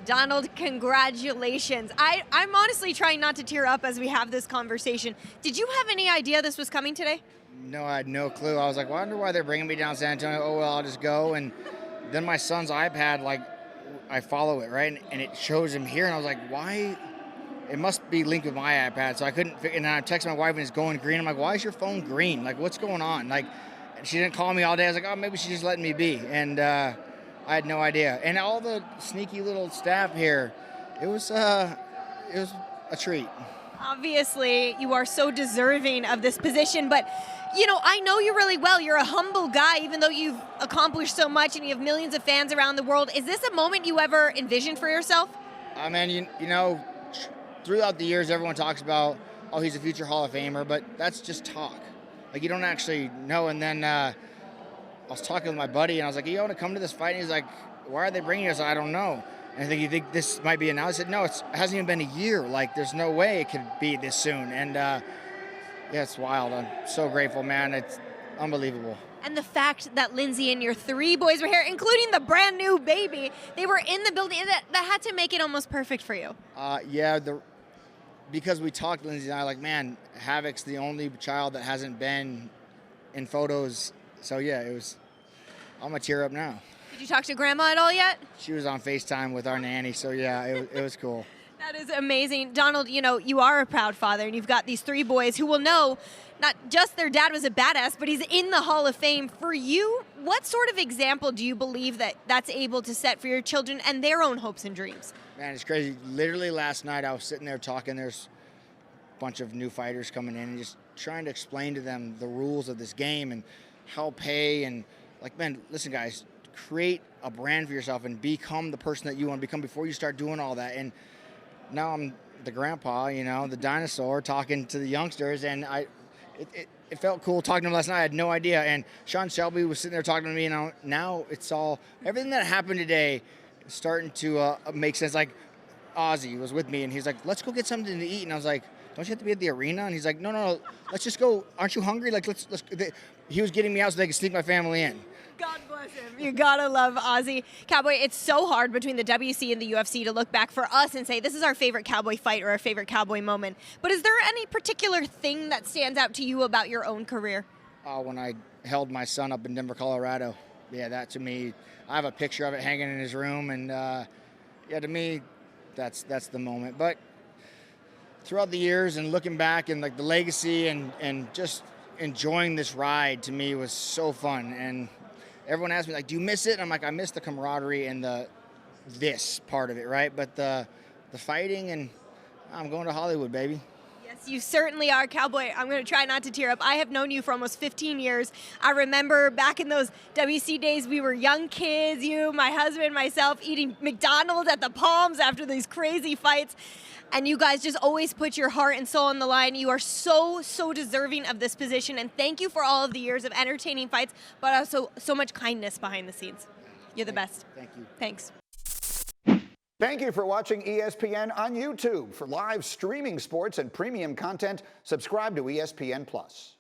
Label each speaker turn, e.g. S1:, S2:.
S1: Donald, congratulations. I'm honestly trying not to tear up as we have this conversation. Did you have any idea this was coming today?
S2: No, I had no clue. I was like, wonder why they're bringing me down San Antonio. Oh, well, I'll just go. And then my son's iPad, like, I follow it, right? And it shows him here. And I was like, why? It must be linked with my iPad. So I couldn't figure. And I texted my wife and it's going green. I'm like, why is your phone green? Like, what's going on? Like, she didn't call me all day. I was like, oh, maybe she's just letting me be. And I had no idea. And all the sneaky little staff here, it was a treat.
S1: Obviously, you are so deserving of this position, but I know you really well. You're a humble guy, even though you've accomplished so much and you have millions of fans around the world. Is this a moment you ever envisioned for yourself?
S2: I mean, throughout the years, everyone talks about, oh, he's a future Hall of Famer, but that's just talk. Like, you don't actually know. And then I was talking with my buddy, and I was like, you want to come to this fight? And he's like, why are they bringing us? I don't know. And I think, you think this might be announced? I said, no, it hasn't even been a year. Like, there's no way it could be this soon. And, yeah, it's wild. I'm so grateful, man. It's unbelievable.
S1: And the fact that Lindsay and your three boys were here, including the brand new baby, they were in the building, that had to make it almost perfect for you.
S2: Yeah, because we talked, Lindsay and I, like, man, Havoc's the only child that hasn't been in photos. So, yeah, I'm going to tear up now.
S1: Did you talk to Grandma at all yet?
S2: She was on FaceTime with our nanny, so, yeah, it was cool.
S1: That is amazing. Donald, you are a proud father, and you've got these three boys who will know not just their dad was a badass, but he's in the Hall of Fame. For you, what sort of example do you believe that's able to set for your children and their own hopes and dreams?
S2: Man, it's crazy. Literally last night I was sitting there talking. There's a bunch of new fighters coming in and just trying to explain to them the rules of this game and how pay and, like, man, listen, guys, create a brand for yourself and become the person that you want to become before you start doing all that. And now I'm the grandpa, the dinosaur, talking to the youngsters, and it felt cool talking to him last night. I had no idea. And Sean Shelby was sitting there talking to me, and now it's all, everything that happened today is starting to make sense. Like, Ozzy was with me, and he's like, let's go get something to eat. And I was like, don't you have to be at the arena? And he's like, no, let's just go. Aren't you hungry? Like, let's. He was getting me out so they could sneak my family in.
S1: God bless him. You gotta love Ozzy. Cowboy, it's so hard between the WC and the UFC to look back for us and say, this is our favorite Cowboy fight or our favorite Cowboy moment. But is there any particular thing that stands out to you about your own career?
S2: When I held my son up in Denver, Colorado. Yeah, that to me, I have a picture of it hanging in his room. And yeah, to me, that's the moment. But throughout the years and looking back and, like, the legacy and just enjoying this ride, to me, was so fun. And everyone asks me, like, do you miss it? And I'm like, I miss the camaraderie and this part of it, right? But the fighting, and I'm going to Hollywood, baby.
S1: Yes, you certainly are, Cowboy. I'm going to try not to tear up. I have known you for almost 15 years. I remember back in those WC days, we were young kids, you, my husband, myself, eating McDonald's at the Palms after these crazy fights. And you guys just always put your heart and soul on the line. You are so, so deserving of this position. And thank you for all of the years of entertaining fights, but also so much kindness behind the scenes. You're the best.
S2: Thank you.
S1: Thanks.
S3: Thank you for watching ESPN on YouTube. For live streaming sports and premium content, subscribe to ESPN+.